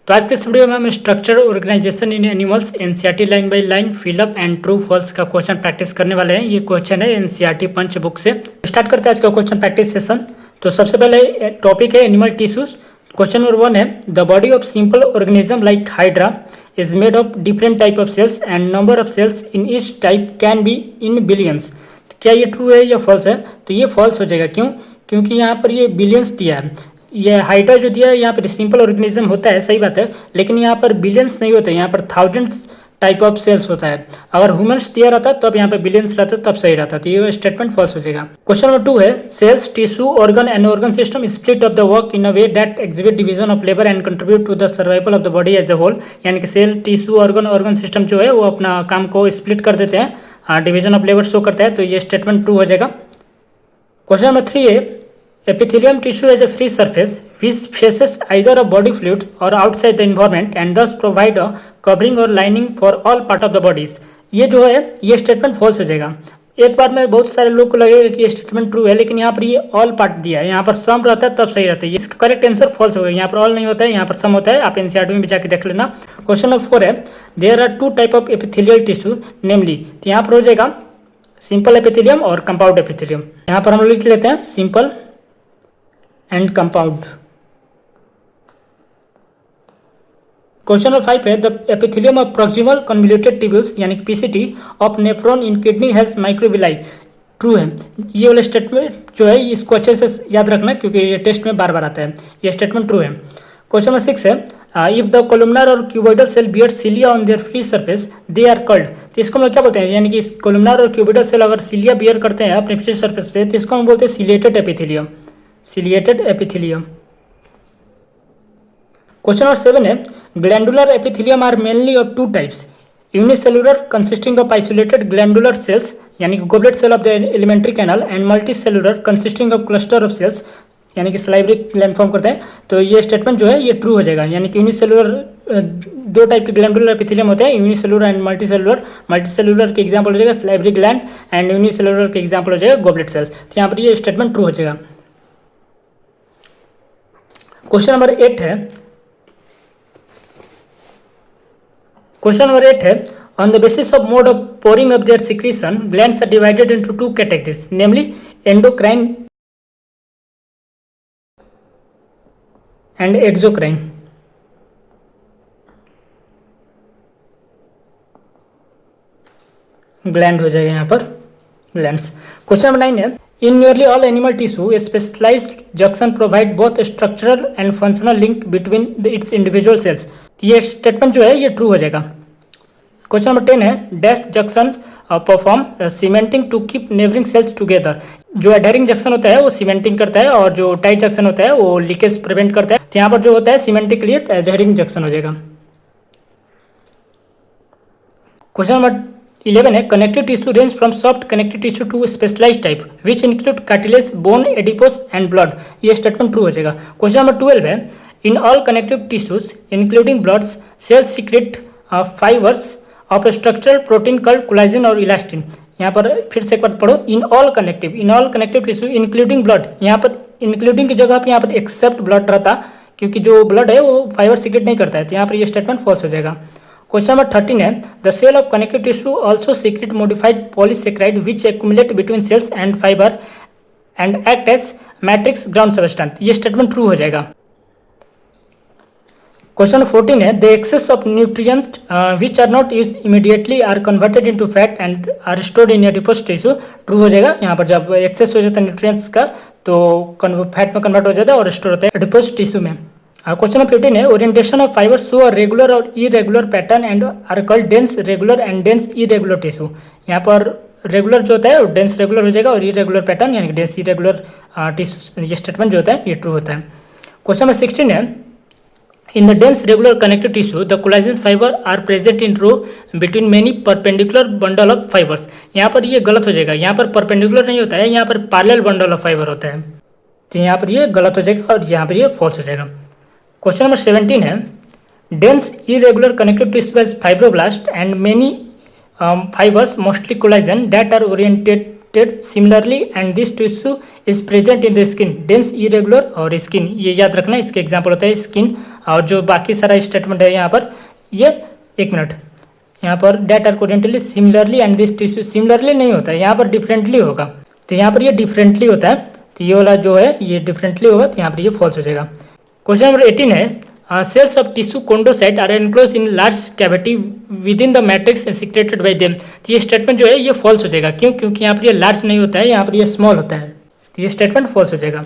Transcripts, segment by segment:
तो आज के इस वीडियो में हम structure organisation in animals NCERT line by line fill up and true false का क्वेश्चन प्रैक्टिस करने वाले हैं। ये क्वेश्चन है एनसीईआरटी पंच बुक से। स्टार्ट करते हैं आज का क्वेश्चन प्रैक्टिस सेशन। तो सबसे पहले टॉपिक है एनिमल टिश्यूज। क्वेश्चन नंबर 1 है the body of simple organism like hydra is made of different type of cells and number of cells in each type can be in billions. क्या ये true है या false है? तो ये false हो जाएगा। क्यों? क्योंकि यहाँ पर ये बिलियंस दिया है। ये हाइड्रा जो दिया है यहाँ पर सिंपल ऑर्गेनिज्म होता है, सही बात है, लेकिन यहाँ पर बिलियंस नहीं होता है, यहाँ पर थाउजेंड्स टाइप ऑफ सेल्स होता है। अगर ह्यूमंस दिया रहता तब यहाँ पे बिलियंस रहता तब सही रहता, तो ये स्टेटमेंट फॉल्स हो जाएगा। क्वेश्चन नंबर 2 है cells tissue organ and organ system split of the work in a way that exhibit division of labour and contribute to the survival of the body as a whole. यानी कि cell tissue organ system जो है वो अपना काम को split कर देते हैं, डिवीजन ऑफ लेबर शो करता है, तो ये स्टेटमेंट ट्रू हो जाएगा। क्वेश्चन नंबर 3 है epithelium tissue has a free surface which faces either a body fluid or outside the environment and thus provide a covering or lining for all part of the bodies। ये जो है ये statement false हो जाएगा। एक बार में बहुत सारे लोग को लगेगा कि ये स्टेटमेंट ट्रू है, लेकिन यहाँ पर ये ऑल पार्ट दिया है, यहाँ पर सम रहता है तब सही रहता है। इसका करेक्ट आंसर फॉल्स होगा। यहाँ पर ऑल नहीं होता है, यहाँ पर सम होता है। आप एनसीईआरटी में भी जाके देख लेना। क्वेश्चन नंबर 4 है there are 2 type of epithelial tissue namely. तो यहाँ पर हो जाएगा सिंपल एपिथेलियम और कंपाउंड एपिथेलियम। यहाँ पर हम लोग लिख लेते हैं simple and compound. Question number 5 है the epithelium of proximal convoluted tubules यानी कि PCT of nephron in kidney has microvilli. True है। ये वाला स्टेटमेंट जो है इसको अच्छे से याद रखना क्योंकि ये टेस्ट में बार बार आता है। ये स्टेटमेंट ट्रू है। क्वेश्चन नंबर 6 है इफ द कोलुमनार और cuboidal cell bear cilia on their free surface they are called. तो इसको हम लोग क्या बोलते हैं? यानी कि कोलुमनार और क्यूबोइडल सेल अगर सिलिया बियर करते हैं अपने फ्री सरफेस पे तो इसको हम बोलते हैं ciliated epithelium. Ciliated epithelium. Question number 7 है glandular epithelium are mainly of 2 types unicellular consisting of isolated glandular cells यानी कि goblet cell of the alimentary canal and multicellular consisting of cluster of cells यानी कि salivary gland form करते हैं। तो ये statement जो है ये ट्रू हो जाएगा। यानी कि यूनिसेलुलर 2 टाइप के ग्लैंडुलर एपिथेलियम होते हैं, यूनिसेलुलर एंड मल्टीसेलुलर। मल्टीसेलुलर के एग्जांपल हो जाएगा सलाइवरी ग्लैंड एंड यूनिसेलुलर के एग्जांपल हो जाएगा गोबलेट सेल्स। तो यहाँ पर ये स्टेटमेंट ट्रू हो जाएगा। क्वेश्चन नंबर 8 है on the basis of mode of pouring of their secretion glands are divided into 2 categories namely endocrine and exocrine. Gland हो जाएगा यहाँ पर ग्लैंड्स। क्वेश्चन नंबर 9 है In nearly all animal tissue, a specialized junction provide both structural and functional link between its individual cells। ये statement जो है ये true हो जाएगा। क्वेश्चन नंबर 10 है dash junction perform cementing to keep neighbouring cells together. जो adhering junction होता है वो सीमेंटिंग करता है और जो टाइट जंक्शन होता है वो लीकेज प्रिवेंट करता है। तो यहाँ पर जो होता है सीमेंटिंग के लिए एडहरिंग जंक्शन हो जाएगा। क्वेश्चन नंबर 11 है connective tissue range from soft connective tissue to specialised type which include cartilage bone adipose and blood. ये स्टेटमेंट ट्रू हो जाएगा। क्वेश्चन नंबर 12 है in all connective tissues including bloods cells secrete fibres of structural protein called collagen और elastin. यहाँ पर फिर से एक बार पढ़ो in all connective tissue including blood. यहाँ पर इंक्लूडिंग की जगह पर यहाँ पर एक्सेप्ट ब्लड रहता क्योंकि जो ब्लड है वो फाइबर सीक्रेट नहीं करता है, तो यहाँ पर ये स्टेटमेंट फॉल्स हो जाएगा। क्वेश्चन नंबर 13 है the cell of connective tissue also secrete modified polysaccharide which accumulate between cells and fibre and act as matrix ground substance. ये स्टेटमेंट ट्रू हो जाएगा। क्वेश्चन नंबर 14 है the excess of nutrient which are not use immediately are converted into fat and are stored in adipose tissue. True हो जाएगा। यहाँ पर जब access हो जाता है न्यूट्रिएंट्स का तो फैट में कन्वर्ट हो जाता है और स्टोर होता है एडिपोस टिश्यू में। क्वेश्चन नंबर 15 है orientation of fibre show a regular और irregular pattern and are called dense regular and dense irregular tissue. यहाँ पर रेगुलर जो होता है वो डेंस रेगुलर हो जाएगा और इरेगुलर पैटर्न यानी कि डेंस इरेगुलर टिश्यू। ये स्टेटमेंट जो होता है ये ट्रू होता है। क्वेश्चन नंबर 16 है in the dense regular connective tissue the collagen fibre are present in row between many perpendicular bundle of fibres. यहाँ पर ये गलत हो जाएगा। यहाँ पर परपेंडिकुलर नहीं होता है, यहाँ पर पैरेलल बंडल ऑफ फाइबर होता है, तो यहाँ पर ये गलत हो जाएगा और यहाँ पर ये फॉल्स हो जाएगा। क्वेश्चन नंबर 17 है dense irregular connective tissue as fibroblast and many fibers mostly collagen that are oriented dilated similarly and this tissue is present in the skin dense irregular और स्किन, ये याद रखना, इसके एग्जाम्पल होता है स्किन। और जो बाकी सारा स्टेटमेंट है यहाँ पर, ये एक मिनट, यहाँ पर डेट आर कोडेंटली similarly and this tissue, similarly नहीं होता है, यहाँ पर डिफरेंटली होगा, तो यहाँ पर ये डिफरेंटली होता है, तो ये वाला जो है ये डिफरेंटली होगा, तो यहाँ पर ये फॉल्स हो जाएगा। क्वेश्चन नंबर 18 है cells of tissue chondrocyte are enclose in large cavity within the matrix secreted by them, तो ये स्टेटमेंट जो है ये फॉल्स हो जाएगा। क्यों? क्योंकि यहाँ पर ये लार्ज नहीं होता है, यहाँ पर ये स्मॉल होता है, तो ये स्टेटमेंट फॉल्स हो जाएगा।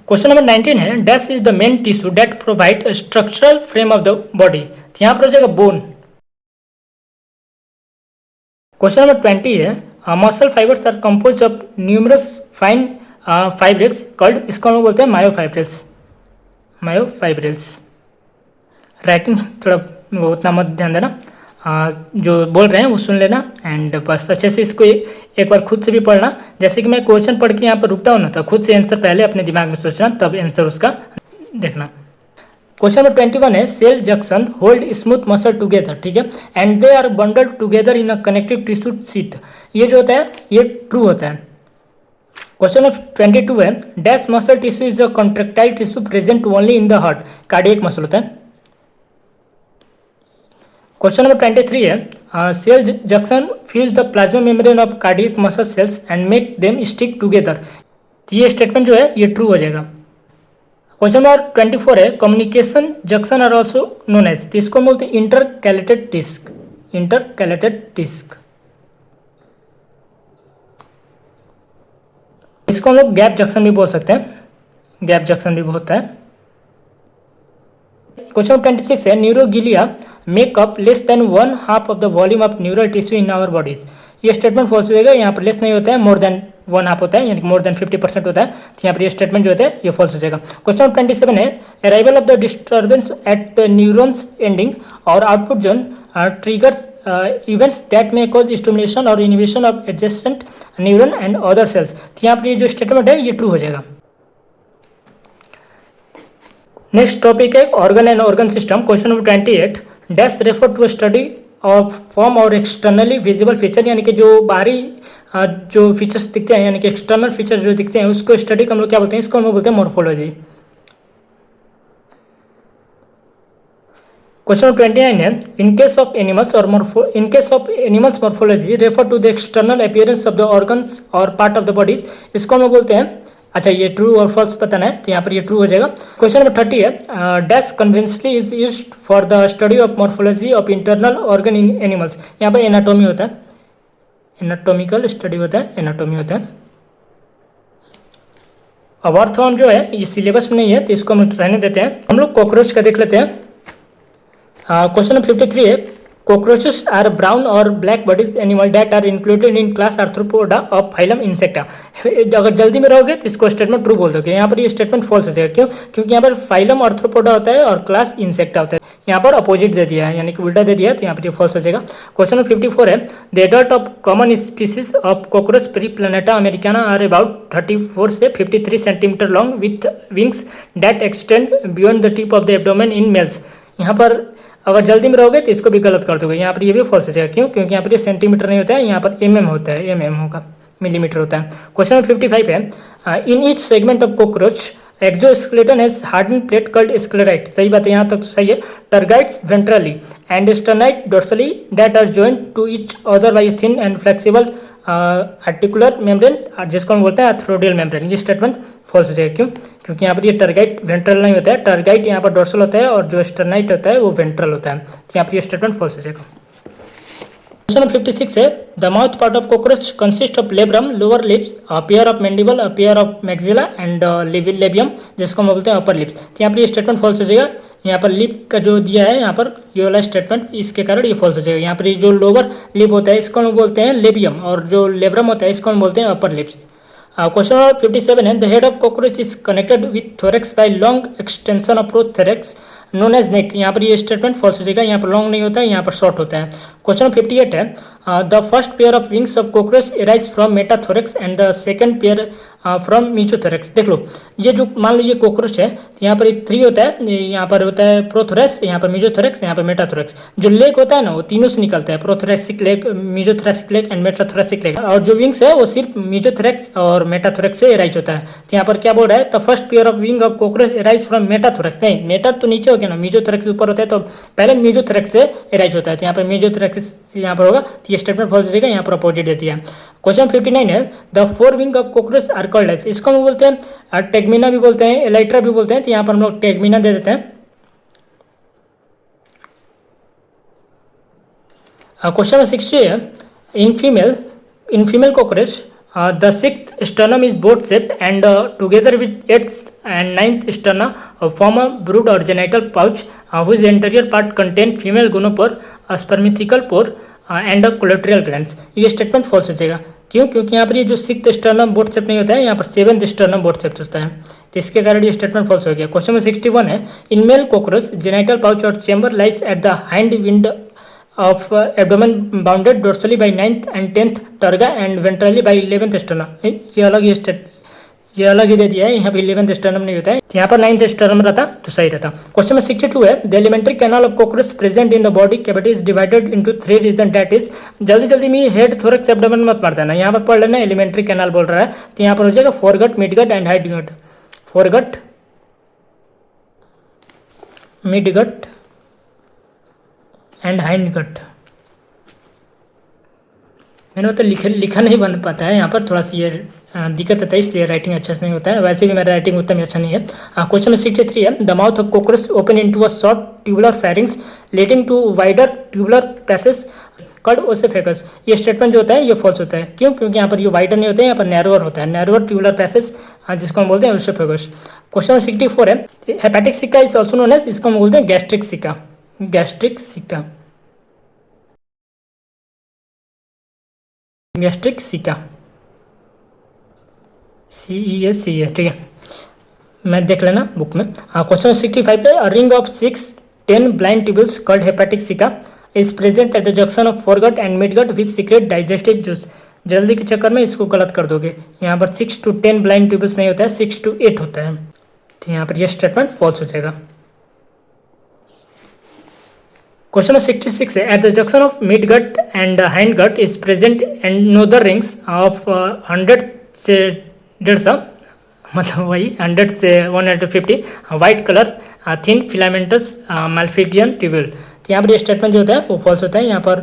क्वेश्चन नंबर 19 है dash is the main tissue that provide structural frame of the body, तो यहाँ पर हो जाएगा बोन। क्वेश्चन नंबर 20 है muscle fibres are compose of numerous fine fibrils called, इसको हम बोलते हैं मायोफाइब्रिल्स, मायोफाइब्रिल्स। राइटिंग थोड़ा वो उतना मत ध्यान देना, जो बोल रहे हैं वो सुन लेना एंड बस अच्छे से इसको एक बार खुद से भी पढ़ना। जैसे कि मैं क्वेश्चन पढ़ के यहाँ पर रुकता हूँ ना, तो खुद से आंसर पहले अपने दिमाग में सोचना, तब आंसर उसका देखना। क्वेश्चन नंबर 21 है cell junction hold smooth muscle together, ठीक है, and they are bundled together in a connective tissue sheath, ये जो होता है ये ट्रू होता है। क्वेश्चन नंबर 22 है dash muscle tissue is a contractile tissue present only in the heart, cardiac muscle होता है। क्वेश्चन नंबर 23 है cell junction fuse the plasma membrane of cardiac muscle cells and make them stick together, तो ये statement जो है ये true हो जाएगा। क्वेश्चन नंबर 24 है communication junction are also known as, तो इसको बोलते हैं इंटरकैलेटेड डिस्क, इंटरकैलेटेड डिस्क। इसको हम लोग गैप जंक्शन भी बोल सकते हैं, गैप जंक्शन भी होता है। क्वेश्चन नंबर 26 है neuroglia make up less than 1/2 of the volume of neural tissue in our bodies, ये स्टेटमेंट फॉल्स हो जाएगा। यहाँ पर लेस नहीं होता है, मोर देन 1/2 होता है, यानी कि मोर देन 50% होता है, तो यहाँ पर ये स्टेटमेंट जो होता है ये फॉल्स हो जाएगा। क्वेश्चन नंबर 27 है arrival of the disturbance at the neurons ending और output zone triggers events that may cause stimulation और inhibition of adjacent neuron and other cells, तो यहाँ पर ये जो स्टेटमेंट है ये ट्रू हो जाएगा। नेक्स्ट टॉपिक है organ and organ system. Question number 28 dash refer to study of form और एक्सटर्नली विजिबल फीचर, यानी कि जो बाहरी जो फीचर्स दिखते हैं, यानी कि एक्सटर्नल फीचर जो दिखते हैं उसको स्टडी हम लोग क्या बोलते हैं, इसको हम लोग बोलते हैं मॉर्फोलॉजी। क्वेश्चन नंबर 29 है in case of animals morphology refer to the external appearance of the organs और पार्ट ऑफ द बॉडीज, इसको हम लोग बोलते हैं, अच्छा ये ट्रू और फॉल्स बताना है, तो यहाँ पर ये ट्रू हो जाएगा। क्वेश्चन नंबर 30 है dash conventionally is used for the study of morphology of internal organ in animals, यहाँ पर एनाटोमी होता है, एनाटोमिकल स्टडी होता है, एनाटोमी होता है। अब अर्थवर्म जो है ये सिलेबस में नहीं है, तो इसको हम रहने देते हैं। हम लोग कॉकरोच का देख लेते हैं। क्वेश्चन नंबर 53 है cockroaches are brown or black bodies animal that are included in class arthropoda of phylum insecta। अगर जल्दी में रहोगे तो इसको स्टेटमेंट ट्रू बोल दोगे, यहाँ पर ये स्टेटमेंट फॉल्स हो जाएगा। क्यों? क्योंकि यहाँ पर फाइलम आर्थ्रोपोडा होता है और क्लास इंसेक्टा होता है, यहाँ पर अपोजिट दे दिया है, यानी कि उल्टा दे दिया है, तो यहाँ पर ये फॉल्स हो जाएगा। क्वेश्चन नंबर 54 है the adult of common species of cockroach Periplaneta americana are about 34 से 53 centimetre long with wings that extend beyond the tip of the abdomen in males. यहाँ पर अगर जल्दी में रहोगे तो इसको भी गलत कर दोगे, यहाँ पर ये भी फॉल्स हो जाएगा। क्यों? क्योंकि यहाँ पर ये सेंटीमीटर नहीं होता है, यहाँ पर mm होता है, mm होगा, मिलीमीटर होता है। क्वेश्चन नंबर 55 है in each segment of cockroach exoskeleton has harden plate called sclerite. सही बात है, यहाँ तक सही है। Tergites ventrally and sternite dorsally that are joint to each other by thin and flexible articular membrane, जिसको हम बोलते हैं आर्थ्रोडियल मेम्ब्रेन। ये स्टेटमेंट फॉल्स हो जाएगा। क्यों? क्योंकि यहाँ पर ये टर्गाइट वेंट्रल नहीं होता है, टर्गाइट यहाँ पर डोर्सल होता है और जो स्टर्नाइट होता है वो वेंट्रल होता है, तो यहाँ पर ये स्टेटमेंट फॉल्स हो जाएगा। क्वेश्चन नंबर 56 है the mouth part of cockroach consist of labrum, lower lips, a pair of mandible, a pair of maxilla and labium, जिसको हम बोलते हैं अपर लिप्स। तो यहाँ पर ये स्टेटमेंट फॉल्स हो जाएगा। यहाँ पर लिप का जो दिया है यहाँ पर ये वाला स्टेटमेंट, इसके कारण ये फॉल्स हो जाएगा। यहाँ पर जो लोअर लिप होता है इसको हम बोलते हैं लेबियम और जो लेब्रम होता है इसको हम बोलते हैं अपर लिप्स। क्वेश्चन नंबर 57 है the head of cockroach is connected with thorax by long extension of prothorax known as neck. यहाँ पर ये स्टेटमेंट फॉल्स हो जाएगा। यहाँ पर लॉन्ग नहीं होता है, यहाँ पर शॉर्ट होता है। क्वेश्चन नंबर 58 है the first pair of wings of cockroach arise from metathorax and the second pair from mesothorax. देख लो, ये जो मान लो ये कॉकरोच है, तो यहाँ पर एक थ्री होता है, यहाँ पर होता है प्रोथोरेक्स, यहाँ पर मीजोथोरेक्स, यहाँ पर मेटाथोरेक्स। जो लेग होता है ना वो तीनों से निकलता है, प्रोथोरेक्सिक लेग, मीजोथोरेक्सिक लेग एंड मेटाथोरेक्सिक लेग। और जो विंग्स है वो सिर्फ मीजोथोरेक्स और मेटाथोरेक्स से एराइज होता है। तो यहाँ पर क्या बोल रहा है, the first pair of wing of cockroach arise from metathorax. नहीं, मेटा तो नीचे हो गया ना, मीजोथोरेक्स ऊपर होता है, तो पहले मीजोथोरेक्स से एराइज होता है। तो यहाँ पर मीजोथोरेक्स यहाँ पर होगा, तो ये स्टेटमेंट फॉल्स हो जाएगा, यहाँ पर अपोजिट देती है। क्वेश्चन 59 है, the fore wing of cockroach are called as. इसको हम बोलते हैं टेगमिना भी बोलते हैं, एलाइट्रा भी बोलते हैं। तो यहाँ पर हम लोग टेगमिना दे देते हैं। क्वेश्चन 60 है, in female cockroach the sixth sternum is boat shaped and together with eighth and ninth sternum form a brood or genital pouch whose anterior part contain female gonopore, a spermatical pore and a collateral glands। ये statement false हो जाएगा। क्यों? क्योंकि यहाँ पर ये जो sixth sternum boat shape नहीं होता है, यहाँ पर सेवेंथ स्टर्नम बोट शेप होता है, तो इसके कारण ये स्टेटमेंट फॉल्स हो गया। क्वेश्चन नंबर 61 है, in male cockroach genital pouch और chamber lies at the hind wind of abdomen bounded dorsally by 9th and 10th terga and ventrally by 11th sternum। ये अलग ही दे दिया है, यहाँ पे 11th sternum नहीं होता है, यहाँ पर 9th sternum रहता तो सही रहता। क्वेश्चन में 62 है, the alimentary canal of cockroach present in the body cavity is divided into three region, that is. जल्दी में हेड थोरैक्स एब्डोमेन मत मार देना, यहाँ पर पढ़ लेना एलिमेंट्री कैनाल बोल रहा है, तो यहाँ पर हो जाएगा foregut, midgut and hindgut. Foregut, midgut and hindgut. मैंने मतलब लिखा नहीं बन पाता है, यहाँ पर थोड़ा सी ये दिक्कत होता है, इसलिए राइटिंग अच्छा से नहीं होता है। वैसे भी मेरा राइटिंग उतना भी अच्छा नहीं है। क्वेश्चन में 63 है, the mouth of cockroach open into a short tubular pharynx leading to wider tubular passage called oesophagus. ये स्टेटमेंट जो होता है ये फॉल्स होता है। क्यों? क्योंकि यहाँ पर ये वाइडर नहीं होता है, यहाँ पर नैरोअर होता है, नैरोअर ट्यूबुलर पैसेज जिसको हम बोलते हैं ओसेफेगस। क्वेश्चन में 64 है, hepatic caeca is also known as, इसको हम बोलते हैं गैस्ट्रिक सिक्का। गैस्ट्रिक सिक्का, गैस्ट्रिक सिक्का, CESCA, ठीक है, मैं देख लेना बुक में। क्वेश्चन 65 है, ring of 6-10 blind tubules called hepatic caeca is present at the junction of foregut and midgut which secrete digestive juice. जल्दी के चक्कर में इसको गलत कर दोगे, यहाँ पर 6 to 10 ब्लाइंड ट्यूब्यूल्स नहीं होता है, 6 to 8 होता है, तो यहाँ पर यह स्टेटमेंट फॉल्स हो जाएगा। क्वेश्चन नंबर 66 है, at the junction of mid gut and hind gut is present and another rings of 100 से 150, मतलब वही 100 से 150 white colour thin filaments Malpighian tubule. तो यहाँ पर ये स्टेटमेंट जो होता है वो फॉल्स होता है, यहाँ पर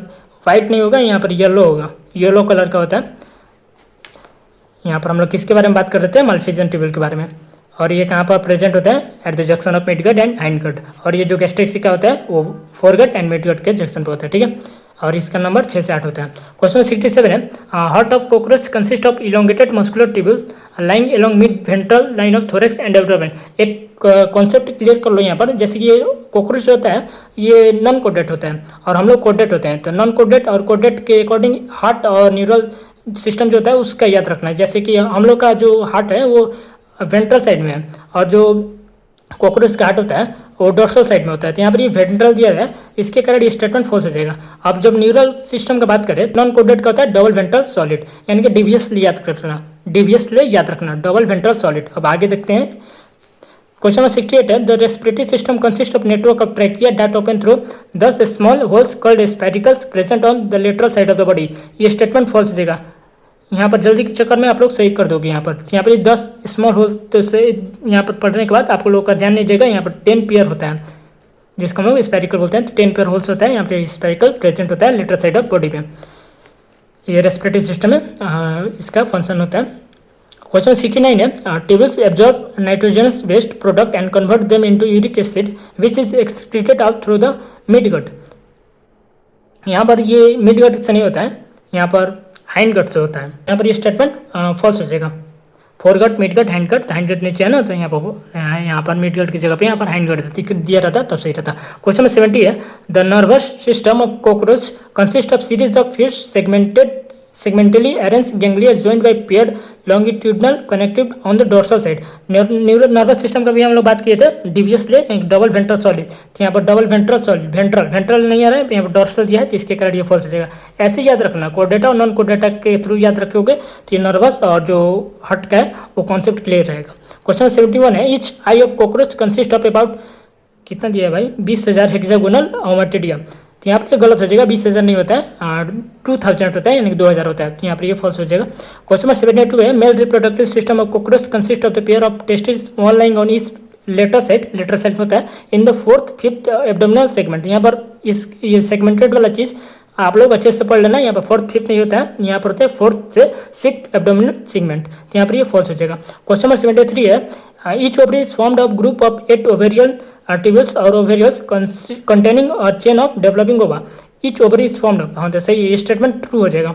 वाइट नहीं होगा, यहाँ पर येलो होगा, येलो कलर का होता है। यहाँ पर हम लोग किसके बारे में बात कर रहे थे? माल्फिजियन ट्यूब्यूल के बारे में। और ये कहाँ पर प्रेजेंट होता है? At the junction of midgut and hindgut. और ये जो गैस्ट्रिक सिक्का होता है वो फोरगट एंड मिडगट के जंक्शन पर होता है, ठीक है। और इसका नंबर 6 से 8 होता है। क्वेश्चन 67 है, heart of cockroach consist of elongated muscular tubule lying along mid ventral line of thorax and abdomen. एक कॉन्सेप्ट क्लियर कर लो यहाँ पर, जैसे कि ये कॉकरोच होता है ये नॉन कोडेट होता है और हम लोग कोडेट होते हैं, तो नॉन कोडेट और कोडेट के अकॉर्डिंग हार्ट और न्यूरल सिस्टम जो होता है उसका याद रखना है। जैसे कि हम लोग का जो हार्ट है वो वेंट्रल साइड में है और जो कॉकरोच का हार्ट होता है वो डोर्सल साइड में होता है, तो यहाँ पर ये वेंट्रल दिया है, इसके कारण ये स्टेटमेंट फॉल्स हो जाएगा। अब जब न्यूरल सिस्टम का बात करें, नॉन कोडेट का होता है डबल वेंट्रल सॉलिड, यानी कि डीवीएसली याद रखना, डीवीएसली याद रखना, डबल वेंट्रल सॉलिड। अब आगे देखते हैं। क्वेश्चन नंबर 68 है, the respiratory system consist of network of trachea that open through 10 small holes called spiracles present on the lateral side of the body. ये स्टेटमेंट फॉल्स हो जाएगा। यहाँ पर जल्दी के चक्कर में आप लोग सही कर दोगे। यहाँ पर 10 स्मॉल होल्स, तो से यहाँ पर पढ़ने के बाद आप लोगों का ध्यान नहीं जाएगा। यहाँ पर 10 पेयर होता है जिसको हम लोग स्पेरिकल बोलते हैं, तो 10 पेयर होल्स होता है, यहाँ पे स्पेरिकल प्रेजेंट होता है लेटरल साइड ऑफ बॉडी पे। ये रेस्पिरेटरी सिस्टम है, इसका फंक्शन होता है। क्वेश्चन 69 है, tubules absorb nitrogenous waste product and convert them into uric acid which is excreted out through the midgut. यहाँ पर ये मिडगट से नहीं होता है, यहाँ पर हाइंडगट से होता है। यहाँ पर ये स्टेटमेंट फॉल्स हो जाएगा। फोरगट, मिडगट, हाइंडगट, हाइंडगट नीचे है ना, तो यहाँ पर मिडगट की जगह पे यहाँ पर हाइंडगट दिया रहता तब सही रहता। क्वेश्चन 70 है, the nervous system of cockroach consist of series of fuse segmentally arrange ganglia joined by paired longitudinal connective on the dorsal side. Nervous system का भी हम लोग बात किए थे, डिवियसली डबल वेंट्रल सॉलिड, तो यहाँ पर डबल वेंट्रल सॉलिड, वेंट्रल नहीं आ रहा है, यहाँ पर डोर्सल दिया है, तो इसके कारण ये फॉल्स हो जाएगा। ऐसे याद रखना, कोडेटा और नॉन कोडेटा के थ्रू याद रखोगे तो ये नर्वस और जो हार्ट का है वो कॉन्सेप्ट क्लियर रहेगा। क्वेश्चन 71 है, etch I of cockroach consist of about, कितना दिया है भाई, 20,000 हेक्सागोनल ओमेटिडियम। तो यहाँ पर गलत हो जाएगा, 20,000 नहीं होता है, 2000 होता है, यानी कि 2000 होता है, तो यहाँ पर ये फॉल्स हो जाएगा। क्वेश्चन नंबर 72 है, male reproductive system of cockroach consist of the pair of testis one lying on each lateral side होता है in the 4th 5th abdominal segment. यहाँ पर इस ये सेगमेंटेड वाला चीज़ आप लोग अच्छे से पढ़ लेना, यहाँ पर 4th 5th नहीं होता है, यहाँ पर होता है 4th से 6th एब्डोमिनल सेगमेंट, तो यहाँ पर ये फॉल्स हो जाएगा। क्वेश्चन नंबर 73 है, each ovary is formed of group of 8 ओवेरियल tubules और ovaries containing a chain of developing ova, each ovary is formed of, हाँ तो सही ये स्टेटमेंट ट्रू हो जाएगा।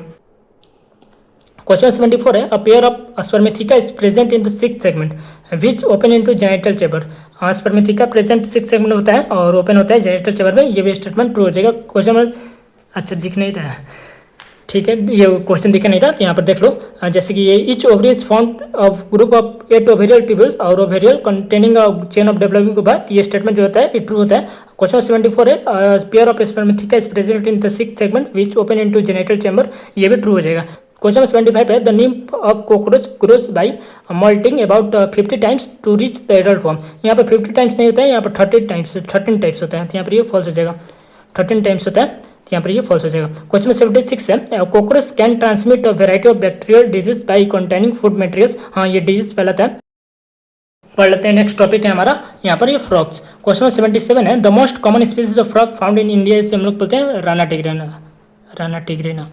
क्वेश्चन 74 है, a pair of spermatheca is present in the 6th segment which open into genital chamber. हाँ spermatheca present 6th segment होता है और ओपन होता है जेनिटल चेंबर में, ये भी स्टेटमेंट ट्रू हो जाएगा। क्वेश्चन अच्छा दिख नहीं रहा है, ठीक है, ये क्वेश्चन दिखा नहीं था, तो यहाँ पर देख लो, जैसे कि ये each ovary is formed of group of 8 ovarian tubules और ovarian containing chain of developing के बाद ये स्टेटमेंट जो होता है ये ट्रू होता है। क्वेश्चन 74 है, pair of spermatheca is present in the 6th segment which open into genital chamber, ये भी ट्रू हो जाएगा। क्वेश्चन 75 है, the nymph of cockroach grows by moulting about 50 times to reach the adult form. यहाँ पर 50 times नहीं होता है, यहाँ पर 13 टाइम्स होता है, तो यहाँ पर ये फॉल्स हो जाएगा, 13 टाइम्स होता है, यहाँ पर ये फॉल्स हो जाएगा। क्वेश्चन 76 है, cockroach can transmit a variety of bacterial disease bye containing food materials. हाँ ये डिजीज पहला था, पढ़ लेते हैं। नेक्स्ट टॉपिक है हमारा यहाँ पर ये फ्रॉग्स। क्वेश्चन 77 है, the most common species of frog found in India इसे हम लोग बोलते हैं राना टिग्रिना।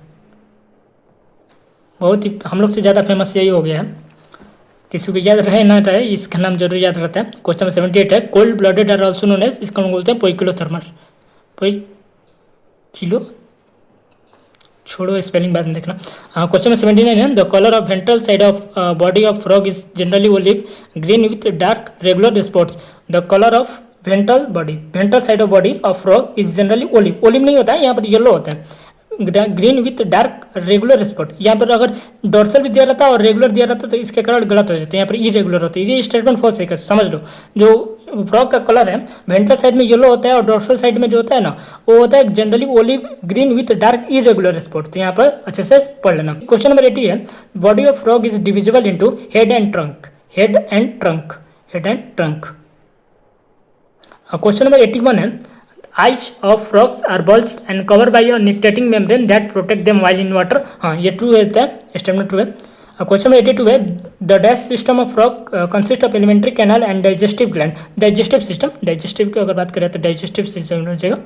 बहुत ही हम लोग से ज़्यादा फेमस यही हो गया है, किसी को याद रहे ना रहे इसका नाम जरूर याद रहता है। क्वेश्चन 78 है, cold blooded are also known as, इसको हम बोलते हैं पोइकिलोथर्मस। किलो छोड़ो स्पेलिंग बाद में देखना। क्वेश्चन में 79 है, the colour of ventral side of body of frog is generally olive green with dark regular spots. The colour of ventral side of body of frog is generally olive नहीं होता है, यहाँ पर येलो होता है, green with dark regular spot. यहाँ पर अगर डॉर्सल भी दिया रहता और रेगुलर दिया रहता तो इसके कारण गलत हो जाते हैं, यहाँ पर इरेगुलर होते हैं, ये स्टेटमेंट फॉल्स है, समझ लो। जो फ्रॉग का कलर है वेंट्रल साइड में येलो होता है और डॉर्सल साइड में जो होता है ना वो होता है generally olive green with dark irregular spot, तो यहाँ पर अच्छे से पढ़ लेना। क्वेश्चन नंबर 80 है, body of frog is divisible into head and trunk. Question number 81 है, eyes of frogs are bulged and covered by a nictitating membrane that protect them while in water। हाँ ये ट्रू है, statement true है। Question में 82 है, the dash system of frog consist of alimentary canal and digestive gland. Digestive की अगर बात करें तो डाइजेस्टिव सिस्टम हो जाएगा।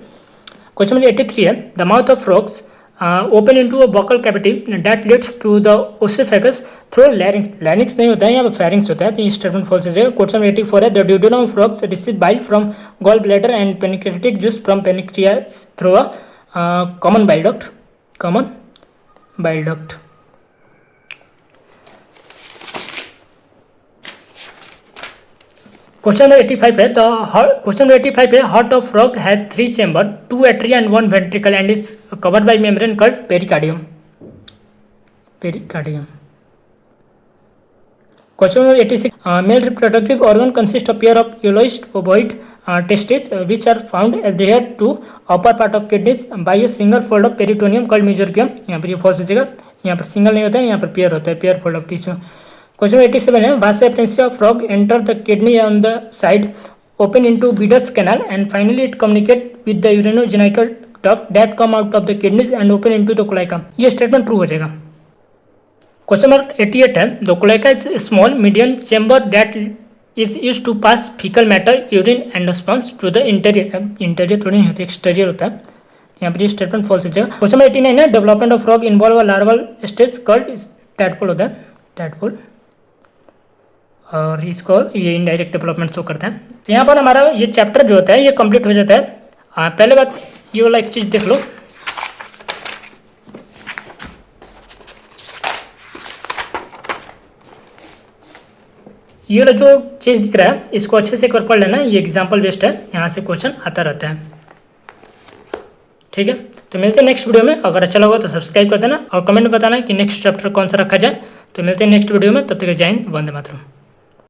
क्वेश्चन नंबर 83 है, the mouth of frogs open into a buccal cavity that leads to the oesophagus through larynx नहीं होता है, यहाँ पर फेरिंग्स होता है, तो ये स्टेटमेंट फॉल्स हो जाएगा। क्वेश्चन 84 है, the duodenum of frogs receive bile from gall bladder and pancreatic juice from pancreas through a common bile duct. Question number 85 है, क्वेश्चन नंबर 85 है, heart of frog has 3 chamber, 2 atria and 1 ventricle and is covered by membrane called pericardium. Question number 86, male reproductive organ consist of pair of yellowish ovoid testis which are found adhere to upper part of kidneys by a single fold of peritoneum called mesorchium. यहाँ पर ये false हो जाएगा, यहाँ पर single नहीं होता है, यहाँ पर पेयर होता है, pair fold of tissue. Question 87 है, vasa principal of frog enter the kidney on the side open into Bidder's canal and finally it communicate with the urinogenital duct that come out of the kidneys and open into the cloaca. ये statement true हो जाएगा। Question number 88 है, the cloaca is small medium chamber that is used to pass faecal matter urine and sponge to the interior थोड़ी नहीं होती, exterior होता है, यहाँ पर ये स्टेटमेंट फॉल्स हो जाएगा। क्वेश्चन नंबर 89 है, development of frog involve larval stage called tadpole होता है, टैडपोल, और इसको ये इनडायरेक्ट डेवलपमेंट शो करता है। तो यहाँ पर हमारा ये चैप्टर जो होता है ये कंप्लीट हो जाता है। पहले बात ये वाला एक चीज़ देख लो, ये वाला जो चीज़ दिख रहा है इसको अच्छे से एक बार पढ़ लेना, ये एग्जाम्पल बेस्ड है, यहाँ से क्वेश्चन आता रहता है, ठीक है। तो मिलते हैं नेक्स्ट वीडियो में, अगर अच्छा लगा तो सब्सक्राइब कर देना और कमेंट में बताना कि नेक्स्ट चैप्टर कौन सा रखा जाए। तो मिलते हैं नेक्स्ट वीडियो में, तब तक जय हिंद, वंदे मातरम।